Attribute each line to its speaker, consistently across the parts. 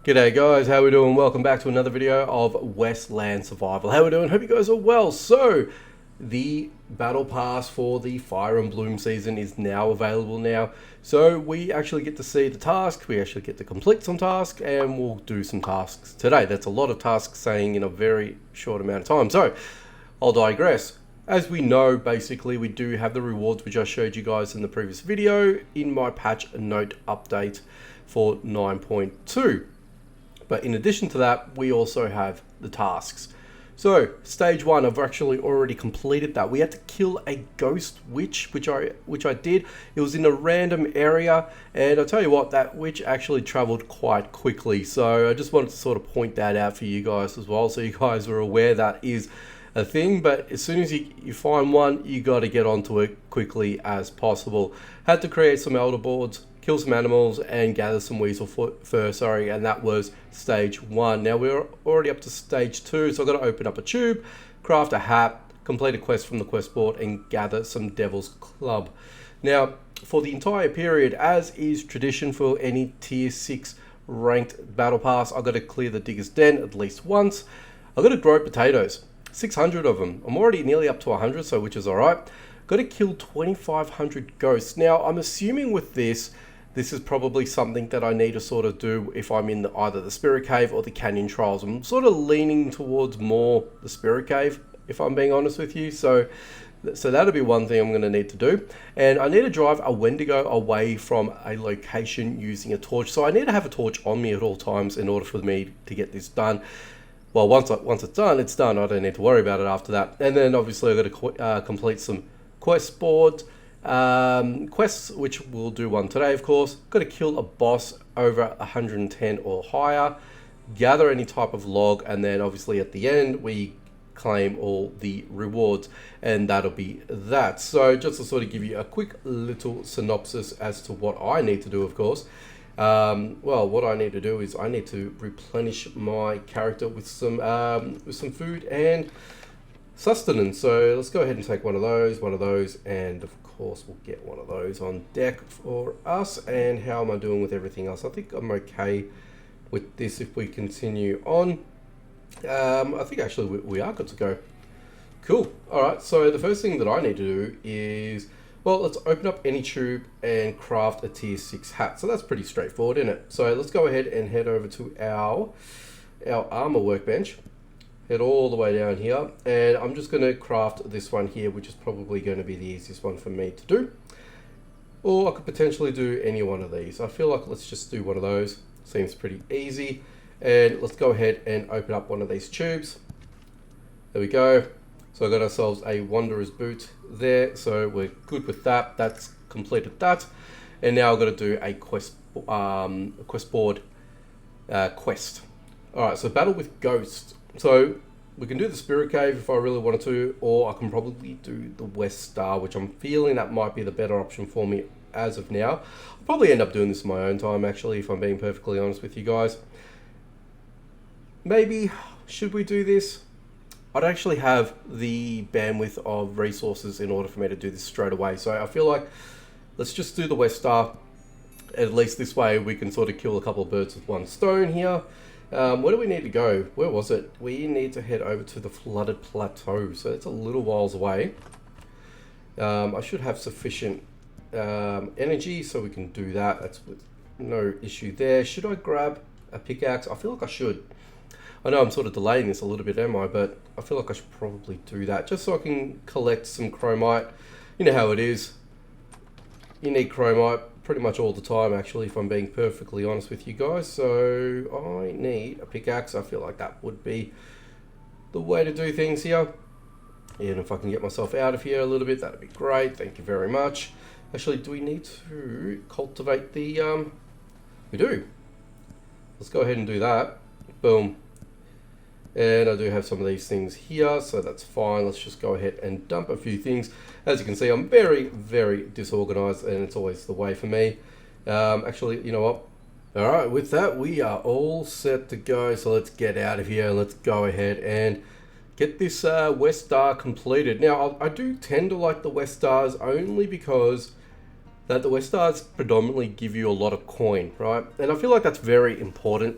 Speaker 1: G'day guys, how we doing? Welcome back to another video of Westland Survival. How we doing? Hope you guys are well. So, the battle pass for the Fire and Bloom season is now available now. So we actually get to see the task, we actually get to complete some tasks, and we'll do some tasks today. That's a lot of tasks saying in a very short amount of time. So, I'll digress. As we know, basically, we do have the rewards which I showed you guys in the previous video in my patch note update for 9.2. But in addition to that, we also have the tasks. So, stage 1, I've actually already completed that. We had to kill a ghost witch, which I did. It was in a random area, and I'll tell you what, that witch actually traveled quite quickly. So I just wanted to sort of point that out for you guys as well, so you guys are aware that is a thing. But as soon as you find one, you got to get onto it quickly as possible. Had to create some elder boards, kill some animals, and gather some weasel fur, and that was stage 1. Now we're already up to stage 2, so I've got to open up a tube, craft a hat, complete a quest from the quest board, and gather some Devil's Club. Now, for the entire period, as is tradition for any tier 6 ranked battle pass, I've got to clear the Digger's Den at least once. I've got to grow potatoes, 600 of them. I'm already nearly up to 100, so which is alright. Got to kill 2,500 ghosts. Now, I'm assuming with this is probably something that I need to sort of do if I'm in either the Spirit Cave or the Canyon Trials. I'm sort of leaning towards more the Spirit Cave, if I'm being honest with you. So that'll be one thing I'm going to need to do. And I need to drive a Wendigo away from a location using a torch. So I need to have a torch on me at all times in order for me to get this done. Well, once it's done, it's done. I don't need to worry about it after that. And then obviously I've got to complete some quest boards. Quests, which we'll do one today, of course. Got to kill a boss over 110 or higher, gather any type of log, and then obviously at the end we claim all the rewards, and that'll be that. So just to sort of give you a quick little synopsis as to what I need to do, of course. Well, what I need to do is I need to replenish my character with some food and sustenance. So let's go ahead and take one of those, and of course we'll get one of those on deck for us. And how am I doing with everything else? I think I'm okay with this if we continue on. I think actually we are good to go. Cool. Alright, so the first thing that I need to do is, well, let's open up any tube and craft a tier 6 hat. So that's pretty straightforward, isn't it? So let's go ahead and head over to our armor workbench. Head all the way down here, and I'm just going to craft this one here, which is probably going to be the easiest one for me to do. Or I could potentially do any one of these. I feel like let's just do one of those. Seems pretty easy. And let's go ahead and open up one of these tubes. There we go. So I got ourselves a Wanderer's Boot there, so we're good with that. That's completed that. And now I've got to do a quest board quest. Alright, so battle with ghosts. So we can do the Spirit Cave if I really wanted to, or I can probably do the West Star, which I'm feeling that might be the better option for me as of now. I'll probably end up doing this in my own time, actually, if I'm being perfectly honest with you guys. Maybe, should we do this? I'd actually have the bandwidth of resources in order for me to do this straight away. So I feel like let's just do the West Star. At least this way we can sort of kill a couple of birds with one stone here. Where do we need to go? Where was it? We need to head over to the Flooded Plateau, so it's a little whiles away. I should have sufficient energy so we can do that. That's with no issue there. Should I grab a pickaxe? I feel like I should. I know I'm sort of delaying this a little bit, am I? But I feel like I should probably do that, just so I can collect some chromite. You know how it is. You need chromite pretty much all the time, actually, if I'm being perfectly honest with you guys. So I need a pickaxe. I feel like that would be the way to do things here. And if I can get myself out of here a little bit, that'd be great. Thank you very much. Actually, do we need to cultivate the we do. Let's go ahead and do that. Boom. And I do have some of these things here, so that's fine. Let's just go ahead and dump a few things. As you can see, I'm very, very disorganized, and it's always the way for me. Actually, you know what? All right, with that, we are all set to go. So let's get out of here. Let's go ahead and get this West Star completed. Now, I do tend to like the West Stars only because that the West Stars predominantly give you a lot of coin, right? And I feel like that's very important.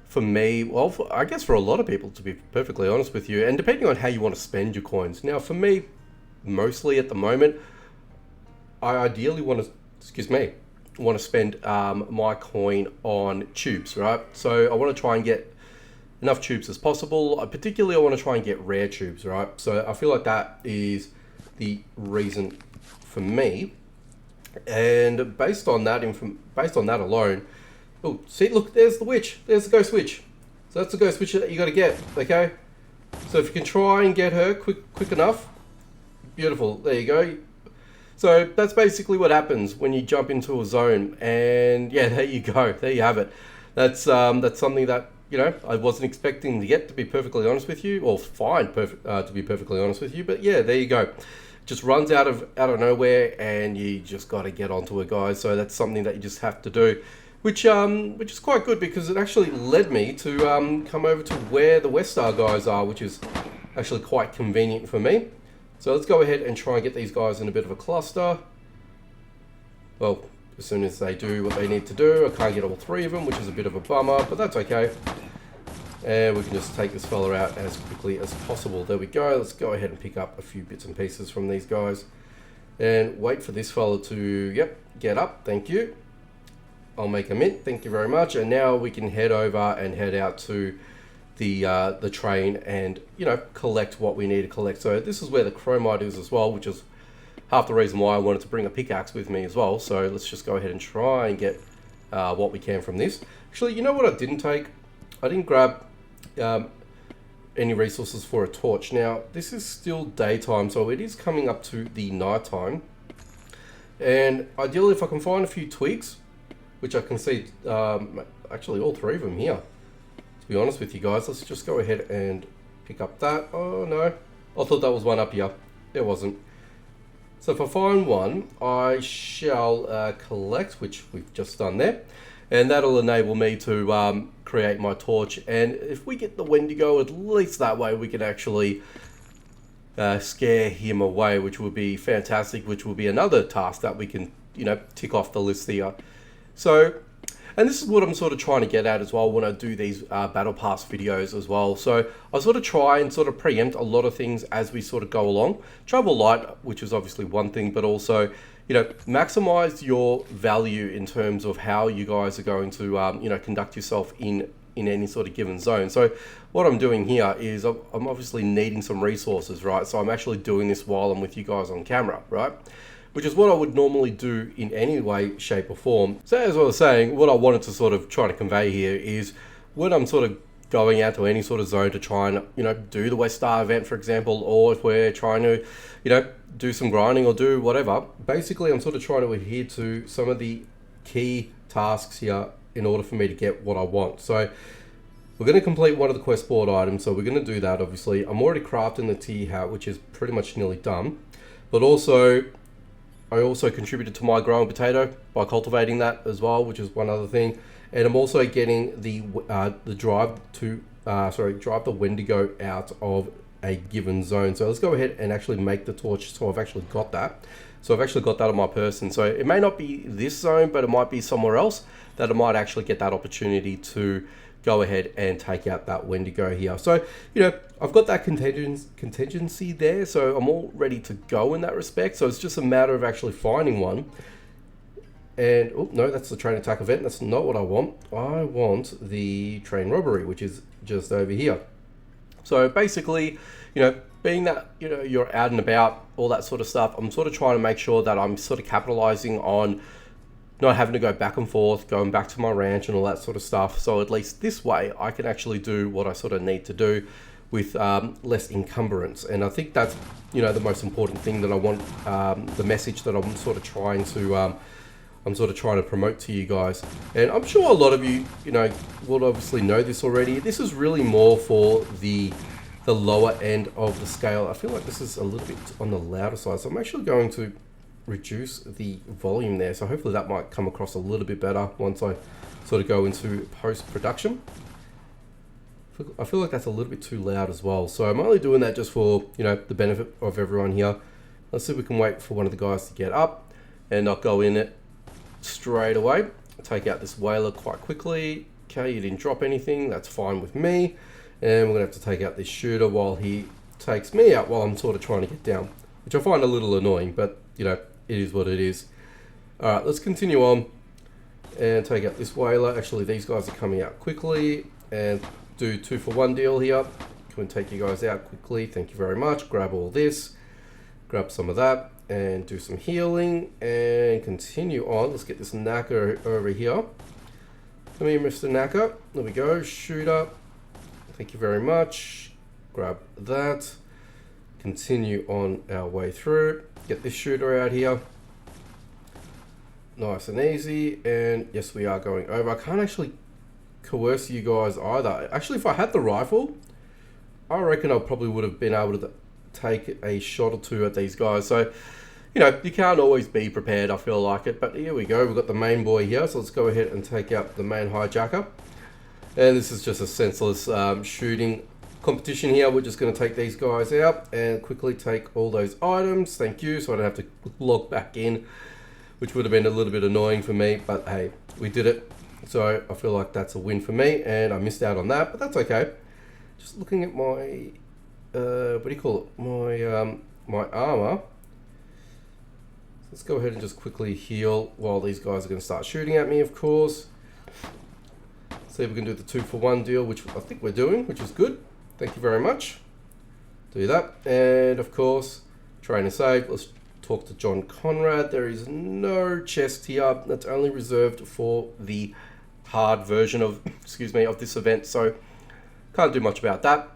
Speaker 1: for me, well, I guess for a lot of people, to be perfectly honest with you, and depending on how you want to spend your coins. Now, for me, mostly at the moment, I ideally want to spend my coin on tubes, right? So I want to try and get enough tubes as possible. Particularly, I want to try and get rare tubes, right? So I feel like that is the reason for me. And based on that alone, oh, see, look, there's the witch. There's the ghost witch. So that's the ghost witch that you got to get, okay? So if you can try and get her quick enough, beautiful. There you go. So that's basically what happens when you jump into a zone. And yeah, there you go. There you have it. That's something that, you know, I wasn't expecting to get, to be perfectly honest with you, or find to be perfectly honest with you. But yeah, there you go. Just runs out of nowhere, and you just got to get onto it, guys. So that's something that you just have to do, which is quite good, because it actually led me to come over to where the Westar guys are, which is actually quite convenient for me. So let's go ahead and try and get these guys in a bit of a cluster. Well, as soon as they do what they need to do, I can't get all three of them, which is a bit of a bummer, but that's okay. And we can just take this fella out as quickly as possible. There we go. Let's go ahead and pick up a few bits and pieces from these guys. And wait for this fella to, yep, get up. Thank you. I'll make a mint. Thank you very much. And now we can head over and head out to the train and, you know, collect what we need to collect. So this is where the chromite is as well, which is half the reason why I wanted to bring a pickaxe with me as well. So let's just go ahead and try and get what we can from this. Actually, you know what I didn't take? I didn't grab any resources for a torch. Now, this is still daytime, so it is coming up to the nighttime. And ideally, if I can find a few twigs, which I can see, actually all three of them here, to be honest with you guys. Let's just go ahead and pick up that. Oh no, I thought that was one up here. There wasn't. So if I find one, I shall collect, which we've just done there. And that'll enable me to create my torch. And if we get the Wendigo, at least that way we can actually scare him away, which would be fantastic, which will be another task that we can, you know, tick off the list here. So, and this is what I'm sort of trying to get at as well when I do these Battle Pass videos as well. So I sort of try and sort of preempt a lot of things as we sort of go along. Travel light, which is obviously one thing, but also, you know, maximize your value in terms of how you guys are going to, you know, conduct yourself in any sort of given zone. So what I'm doing here is I'm obviously needing some resources, right? So I'm actually doing this while I'm with you guys on camera, right? Which is what I would normally do in any way, shape or form. So as I was saying, what I wanted to sort of try to convey here is when I'm sort of going out to any sort of zone to try and, you know, do the Westar event, for example, or if we're trying to, you know, do some grinding or do whatever, basically I'm sort of trying to adhere to some of the key tasks here in order for me to get what I want. So we're going to complete one of the quest board items, so we're going to do that. Obviously I'm already crafting the tea hat, which is pretty much nearly done, but also I also contributed to my growing potato by cultivating that as well, which is one other thing. And I'm also getting the drive the Wendigo out of a given zone. So let's go ahead and actually make the torch. So I've actually got that. So I've actually got that on my person. So it may not be this zone, but it might be somewhere else that I might actually get that opportunity to go ahead and take out that Wendigo here. So, you know, I've got that contingency there, so I'm all ready to go in that respect. So it's just a matter of actually finding one. And, oh, no, that's the train attack event. That's not what I want. I want the train robbery, which is just over here. So basically, you know, being that, you know, you're out and about, all that sort of stuff, I'm sort of trying to make sure that I'm sort of capitalizing on not having to go back and forth, going back to my ranch and all that sort of stuff. So at least this way, I can actually do what I sort of need to do with less encumbrance. And I think that's, you know, the most important thing that I want, the message that I'm sort of trying to promote to you guys. And I'm sure a lot of you, you know, will obviously know this already. This is really more for the lower end of the scale. I feel like this is a little bit on the louder side, so I'm actually going to reduce the volume there. So hopefully that might come across a little bit better once I sort of go into post-production. I feel like that's a little bit too loud as well. So I'm only doing that just for, you know, the benefit of everyone here. Let's see if we can wait for one of the guys to get up, and I'll go in it straight away. Take out this whaler quite quickly. Okay, you didn't drop anything. That's fine with me. And we're going to have to take out this shooter while he takes me out while I'm sort of trying to get down, which I find a little annoying, but, you know, it is what it is. All right, let's continue on and take out this whaler. Actually, these guys are coming out quickly and do 2-for-1 deal here. Can we take you guys out quickly? Thank you very much. Grab all this, grab some of that, and do some healing and continue on. Let's get this knacker over here. Come here, Mr. Knacker. There we go. Shooter. Thank you very much. Grab that. Continue on our way through. Get this shooter out here. Nice and easy. And yes, we are going over. I can't actually coerce you guys either. Actually, if I had the rifle, I reckon I probably would have been able to take a shot or two at these guys. So, you know, you can't always be prepared, I feel like it. But here we go. We've got the main boy here. So let's go ahead and take out the main hijacker. And this is just a senseless shooting competition here. We're just going to take these guys out and quickly take all those items. Thank you. So I don't have to log back in, which would have been a little bit annoying for me. But hey, we did it. So I feel like that's a win for me. And I missed out on that, but that's okay. Just looking at my, what do you call it? My armor. Let's go ahead and just quickly heal while these guys are going to start shooting at me, of course. See if we can do the 2-for-1 deal, which I think we're doing, which is good. Thank you very much. Do that. And of course, trainer save. Let's talk to John Conrad. There is no chest here. That's only reserved for the hard version of, excuse me, of this event. So can't do much about that.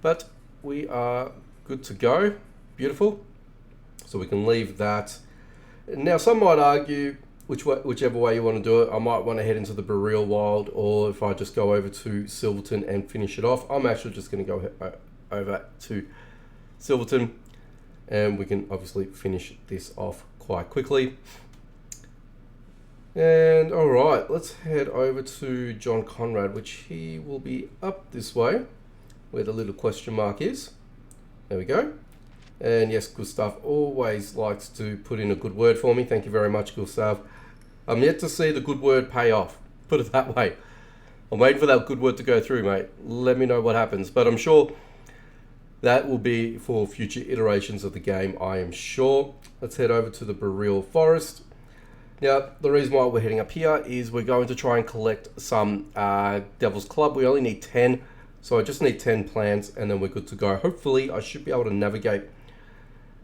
Speaker 1: But we are good to go. Beautiful. So we can leave that. Now, some might argue, whichever way you want to do it, I might want to head into the Boreal Wild, or if I just go over to Silverton and finish it off. I'm actually just going to go over to Silverton, and we can obviously finish this off quite quickly. And all right, let's head over to John Conrad, which he will be up this way, where the little question mark is. There we go. And yes, Gustav always likes to put in a good word for me. Thank you very much, Gustav. I'm yet to see the good word pay off. Put it that way. I'm waiting for that good word to go through, mate. Let me know what happens. But I'm sure that will be for future iterations of the game, I am sure. Let's head over to the Boreal Forest. Now, the reason why we're heading up here is we're going to try and collect some Devil's Club. We only need 10. So I just need 10 plants and then we're good to go. Hopefully, I should be able to navigate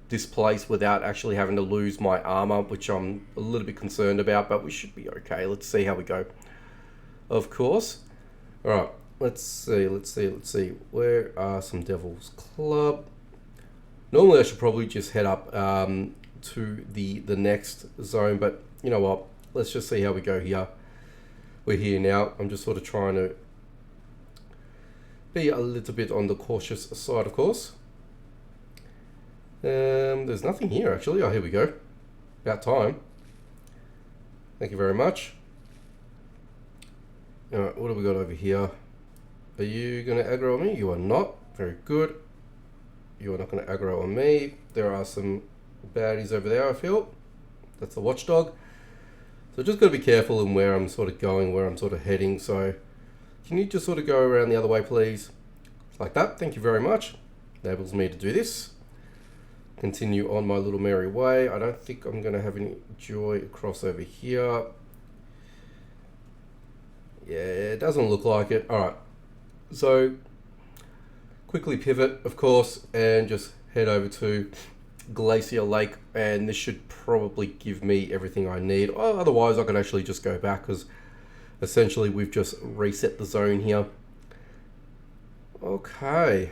Speaker 1: this place without actually having to lose my armor, which I'm a little bit concerned about, but we should be okay. Let's see how we go. Of course. All right, let's see. Where are some Devil's Club? Normally I should probably just head up to the next zone, but you know what? Let's just see how we go here. We're here now. I'm just sort of trying to be a little bit on the cautious side, of course. There's nothing here actually. Oh, here we go. About time. Thank you very much. Alright, what have we got over here? Are you going to aggro on me? You are not. Very good. You are not going to aggro on me. There are some baddies over there, I feel. That's the watchdog. So just got to be careful in where I'm sort of going, where I'm sort of heading. So can you just sort of go around the other way, please? Like that. Thank you very much. Enables me to do this. Continue on my little merry way. I don't think I'm going to have any joy across over here. Yeah, it doesn't look like it. All right. So quickly pivot, of course, and just head over to Glacier Lake. And this should probably give me everything I need. Oh, otherwise, I can actually just go back because essentially we've just reset the zone here. Okay.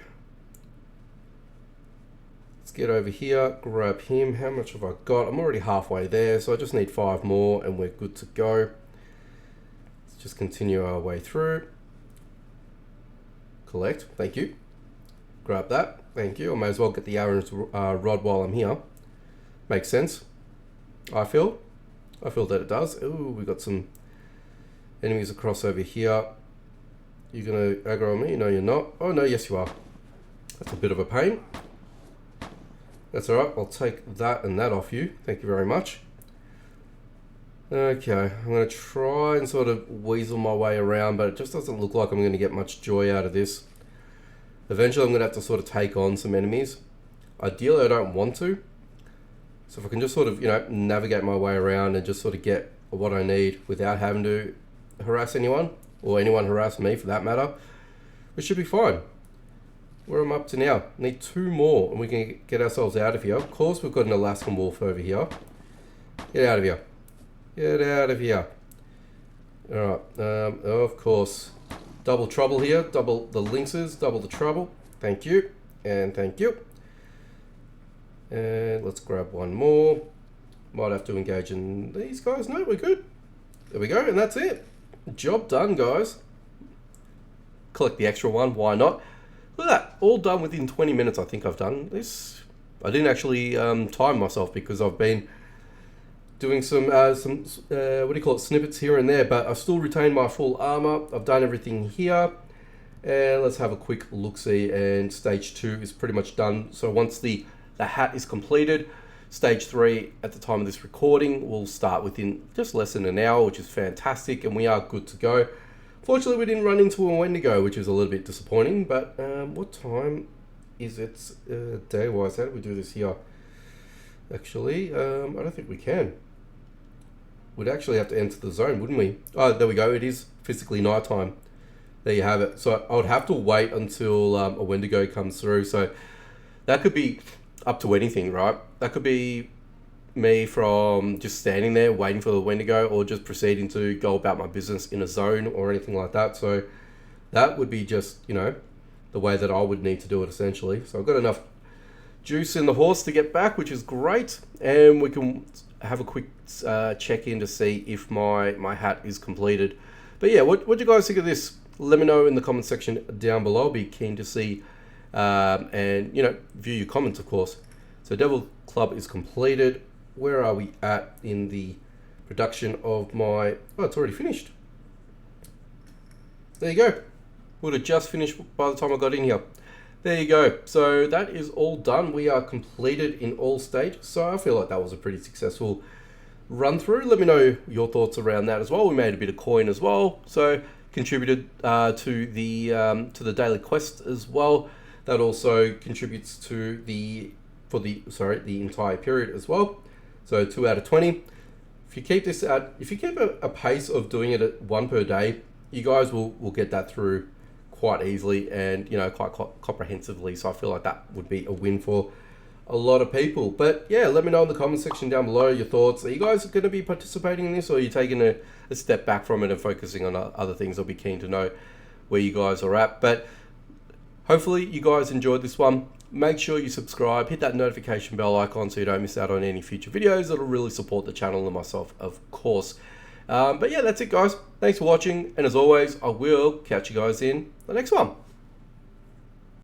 Speaker 1: Get over here, grab him. How much have I got? I'm already halfway there, so I just need 5 more and we're good to go. Let's just continue our way through. Collect, thank you. Grab that, thank you. I may as well get the Aaron's rod while I'm here. Makes sense, I feel that it does. Ooh, we got some enemies across over here. You gonna aggro on me? No, you're not. Oh no, yes you are. That's a bit of a pain. That's all right, I'll take that and that off you. Thank you very much. Okay, I'm going to try and sort of weasel my way around, but it just doesn't look like I'm going to get much joy out of this. Eventually I'm going to have to sort of take on some enemies. Ideally I don't want to. So if I can just sort of, navigate my way around and just sort of get what I need without having to harass anyone, or anyone harass me for that matter, we should be fine. Where am I up to now? Need 2 more and we can get ourselves out of here. Of course we've got an Alaskan wolf over here. Get out of here. Get out of here. Alright, of course. Double trouble here. Double the lynxes, double the trouble. Thank you. And thank you. And let's grab one more. Might have to engage in these guys. No, we're good. There we go, and that's it. Job done, guys. Collect the extra one, why not? Look at that, all done within 20 minutes I think I've done this. I didn't actually time myself because I've been doing some snippets here and there, but I've still retained my full armor. I've done everything here. And let's have a quick look-see, and stage 2 is pretty much done. So once the hat is completed, stage 3 at the time of this recording will start within just less than an hour, which is fantastic, and we are good to go. Fortunately, we didn't run into a Wendigo, which is a little bit disappointing, but what time is it day-wise? How do we do this here? Actually, I don't think we can. We'd actually have to enter the zone, wouldn't we? Oh, there we go. It is physically nighttime. There you have it. So I would have to wait until a Wendigo comes through. So that could be up to anything, right? That could be me from just standing there waiting for the Wendigo, or just proceeding to go about my business in a zone or anything like that. So that would be just, the way that I would need to do it essentially. So I've got enough juice in the horse to get back, which is great. And we can have a quick check-in to see if my hat is completed. But yeah, what do you guys think of this? Let me know in the comment section down below. I'll be keen to see and view your comments, of course. So Devil Club is completed. Where are we at in the production of my... Oh, it's already finished. There you go. Would have just finished by the time I got in here. There you go. So that is all done. We are completed in all stages. So I feel like that was a pretty successful run through. Let me know your thoughts around that as well. We made a bit of coin as well, so contributed to the daily quest as well. That also contributes to the entire period as well. So 2 out of 20. If you keep a pace of doing it at 1 per day, you guys will get that through quite easily and quite comprehensively. So I feel like that would be a win for a lot of people. But yeah, let me know in the comment section down below your thoughts. Are you guys going to be participating in this, or are you taking a step back from it and focusing on other things? I'll be keen to know where you guys are at. But hopefully you guys enjoyed this one. Make sure you subscribe, hit that notification bell icon so you don't miss out on any future videos. It'll really support the channel and myself, of course. But yeah, that's it, guys. Thanks for watching, and as always, I will catch you guys in the next one.